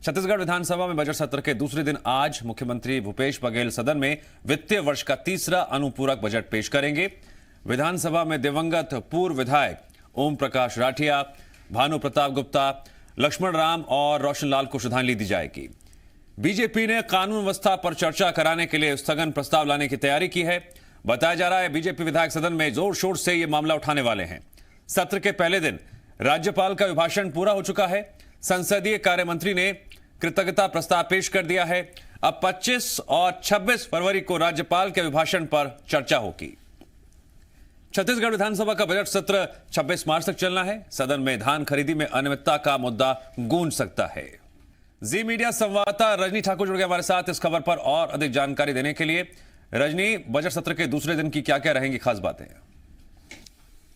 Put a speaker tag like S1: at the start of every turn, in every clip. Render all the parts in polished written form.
S1: छत्तीसगढ़ विधानसभा में बजट सत्र के दूसरे दिन आज मुख्यमंत्री भूपेश बघेल सदन में वित्तीय वर्ष का तीसरा अनुपूरक बजट पेश करेंगे। विधानसभा में दिवंगत पूर्व विधायक ओम प्रकाश राठिया, भानु प्रताप गुप्ता, लक्ष्मण राम और रोशन लाल को श्रद्धांजलि दी जाएगी। बीजेपी ने कानून व्यवस्था पर चर्चा कराने के लिए स्थगन प्रस्ताव लाने की तैयारी की है। बताया जा रहा है बीजेपी विधायक सदन में जोर शोर से यह मामला उठाने वाले हैं। सत्र के पहले दिन राज्यपाल का अभिभाषण पूरा हो चुका है। संसदीय कार्य मंत्री ने कृतज्ञता प्रस्ताव पेश कर दिया है। अब 25 और 26 फरवरी को राज्यपाल के अभिभाषण पर चर्चा होगी। छत्तीसगढ़ विधानसभा का बजट सत्र 26 मार्च तक चलना है। सदन में धान खरीदी में अनियमितता का मुद्दा गूंज सकता है। जी मीडिया संवाददाता रजनी ठाकुर जुड़ गए हमारे साथ इस खबर पर और अधिक जानकारी देने के लिए। रजनी, बजट सत्र के दूसरे दिन की क्या क्या रहेंगी खास बातें?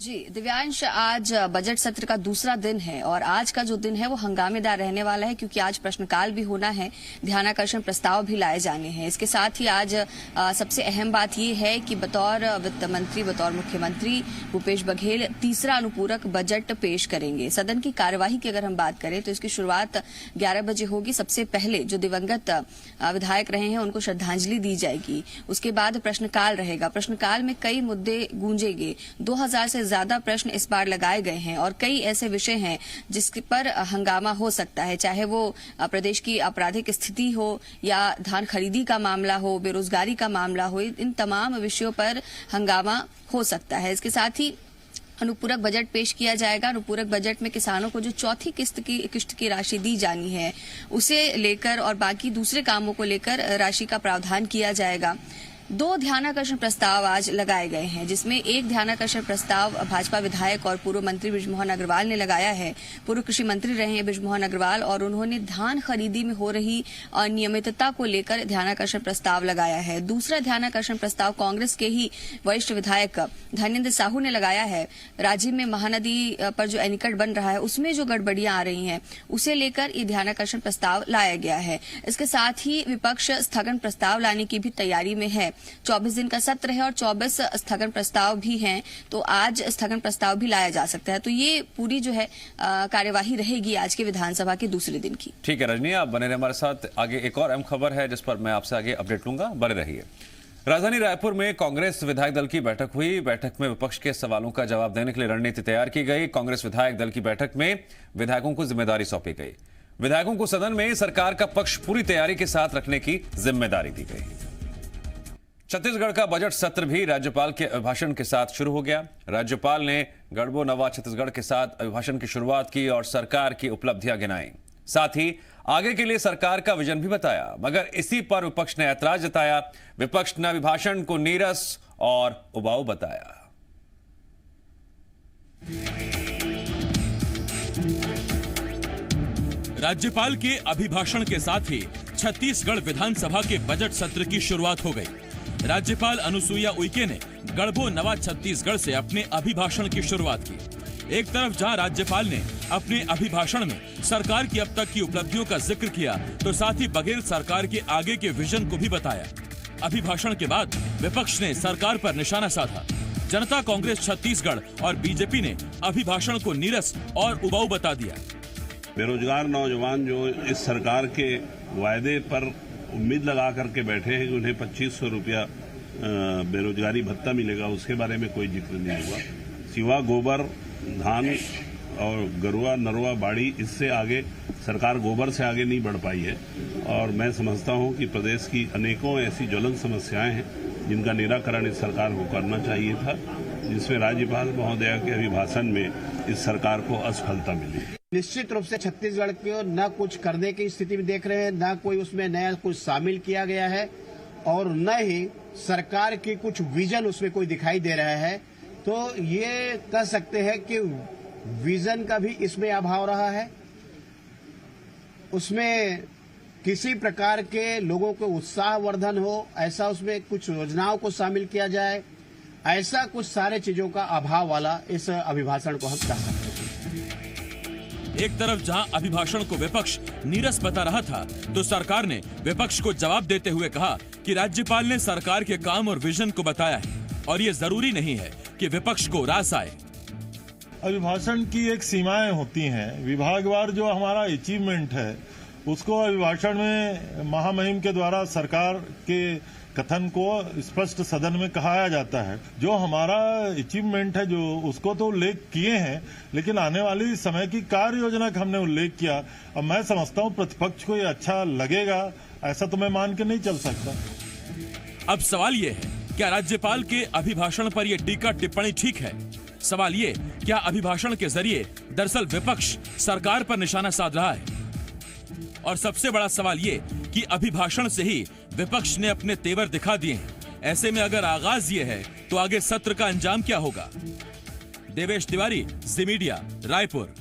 S2: जी दिव्यांश, आज बजट सत्र का दूसरा दिन है और आज का जो दिन है वो हंगामेदार रहने वाला है, क्योंकि आज प्रश्नकाल भी होना है, ध्यानाकर्षण प्रस्ताव भी लाए जाने हैं। इसके साथ ही आज सबसे अहम बात ये है कि बतौर वित्त मंत्री, बतौर मुख्यमंत्री भूपेश बघेल तीसरा अनुपूरक बजट पेश करेंगे। सदन की कार्यवाही की अगर हम बात करें तो इसकी शुरुआत 11 बजे होगी। सबसे पहले जो दिवंगत विधायक रहे हैं उनको श्रद्धांजलि दी जाएगी। उसके बाद प्रश्नकाल रहेगा। प्रश्नकाल में कई मुद्दे गूंजेंगे। 2000 से ज्यादा प्रश्न इस बार लगाए गए हैं और कई ऐसे विषय हैं जिस पर हंगामा हो सकता है, चाहे वो प्रदेश की आपराधिक स्थिति हो या धान खरीदी का मामला हो, बेरोजगारी का मामला हो। इन तमाम विषयों पर हंगामा हो सकता है। इसके साथ ही अनुपूरक बजट पेश किया जाएगा। अनुपूरक बजट में किसानों को जो चौथी किस्त की राशि दी जानी है उसे लेकर और बाकी दूसरे कामों को लेकर राशि का प्रावधान किया जाएगा। 2 ध्यानाकर्षण प्रस्ताव आज लगाए गए हैं, जिसमें एक ध्यानाकर्षण प्रस्ताव भाजपा विधायक और पूर्व मंत्री बृजमोहन अग्रवाल ने लगाया है। पूर्व कृषि मंत्री रहे हैं बृजमोहन अग्रवाल और उन्होंने धान खरीदी में हो रही अनियमितता को लेकर ध्यानाकर्षण प्रस्ताव लगाया है। दूसरा ध्यानाकर्षण प्रस्ताव कांग्रेस के ही वरिष्ठ विधायक धनेन्द्र साहू ने लगाया है। राज्य में महानदी पर जो एनीकट बन रहा है उसमें जो गड़बड़ियां आ रही हैं उसे लेकर ये ध्यानाकर्षण प्रस्ताव लाया गया है। इसके साथ ही विपक्ष स्थगन प्रस्ताव लाने की भी तैयारी में है। 24 दिन का सत्र है और 24 स्थगन प्रस्ताव भी हैं, तो आज स्थगन प्रस्ताव भी लाया जा सकता है। तो ये पूरी जो है कार्यवाही रहेगी आज के विधानसभा के दूसरे दिन की।
S1: ठीक है रजनी, आप बने रहे हमारे साथ। आगे एक और अहम खबर है जिस पर मैं आपसे आगे अपडेट लूंगा, बने रहिए। राजधानी रायपुर में कांग्रेस विधायक दल की बैठक हुई। बैठक में विपक्ष के सवालों का जवाब देने के लिए रणनीति तैयार की गई। कांग्रेस विधायक दल की बैठक में विधायकों को जिम्मेदारी सौंपी गई। विधायकों को सदन में सरकार का पक्ष पूरी तैयारी के साथ रखने की जिम्मेदारी दी गई। छत्तीसगढ़ का बजट सत्र भी राज्यपाल के अभिभाषण के साथ शुरू हो गया। राज्यपाल ने गढ़बो नवा छत्तीसगढ़ के साथ अभिभाषण की शुरुआत की और सरकार की उपलब्धियां गिनाई। साथ ही आगे के लिए सरकार का विजन भी बताया, मगर इसी पर विपक्ष ने ऐतराज जताया। विपक्ष ने अभिभाषण को नीरस और उबाऊ बताया।
S3: राज्यपाल के अभिभाषण के साथ ही छत्तीसगढ़ विधानसभा के बजट सत्र की शुरुआत हो गई। राज्यपाल अनुसुईया उइके ने गढ़बो नवा छत्तीसगढ़ से अपने अभिभाषण की शुरुआत की। एक तरफ जहां राज्यपाल ने अपने अभिभाषण में सरकार की अब तक की उपलब्धियों का जिक्र किया, तो साथ ही बघेल सरकार के आगे के विजन को भी बताया। अभिभाषण के बाद विपक्ष ने सरकार पर निशाना साधा। जनता कांग्रेस छत्तीसगढ़ और बीजेपी ने अभिभाषण को नीरस और उबाऊ बता दिया।
S4: बेरोजगार नौजवान जो इस सरकार के वायदे पर उम्मीद लगा करके बैठे हैं कि उन्हें 2500 रुपया बेरोजगारी भत्ता मिलेगा, उसके बारे में कोई जिक्र नहीं हुआ। सिवा गोबर, धान और गरुआ नरुआ बाड़ी, इससे आगे सरकार गोबर से आगे नहीं बढ़ पाई है। और मैं समझता हूं कि प्रदेश की अनेकों ऐसी ज्वलंत समस्याएं हैं जिनका निराकरण इस सरकार को करना चाहिए था, जिसमें राज्यपाल महोदया के अभिभाषण में इस सरकार को असफलता मिली।
S5: निश्चित रूप से छत्तीसगढ़ को न कुछ करने की स्थिति में देख रहे हैं, न कोई उसमें नया कुछ शामिल किया गया है और न ही सरकार की कुछ विजन उसमें कोई दिखाई दे रहा है। तो ये कह सकते हैं कि विजन का भी इसमें अभाव रहा है। उसमें किसी प्रकार के लोगों को उत्साहवर्धन हो, ऐसा उसमें कुछ योजनाओं को शामिल किया जाए, ऐसा कुछ सारे चीजों का अभाव वाला इस अभिभाषण को हम कह सकते हैं।
S3: एक तरफ जहां अभिभाषण को विपक्ष नीरस बता रहा था, तो सरकार ने विपक्ष को जवाब देते हुए कहा कि राज्यपाल ने सरकार के काम और विजन को बताया है और ये जरूरी नहीं है कि विपक्ष को रास आए।
S6: अभिभाषण की एक सीमाएं होती हैं। विभागवार जो हमारा अचीवमेंट है उसको अभिभाषण में महामहिम के द्वारा सरकार के कथन को स्पष्ट सदन में कहा जाता है। जो हमारा अचीवमेंट है जो उसको तो उल्लेख किए हैं, लेकिन आने वाली समय की कार्य योजना का हमने उल्लेख किया। अब मैं समझता हूँ प्रतिपक्ष को ये अच्छा लगेगा, ऐसा तो मैं मान के नहीं चल सकता।
S3: अब सवाल ये है, क्या राज्यपाल के अभिभाषण पर यह टीका टिप्पणी ठीक है? सवाल ये, क्या अभिभाषण के जरिए दरअसल विपक्ष सरकार पर निशाना साध रहा है? और सबसे बड़ा सवाल ये कि अभिभाषण से ही विपक्ष ने अपने तेवर दिखा दिए हैं। ऐसे में अगर आगाज ये है तो आगे सत्र का अंजाम क्या होगा? देवेश तिवारी, जी मीडिया, रायपुर।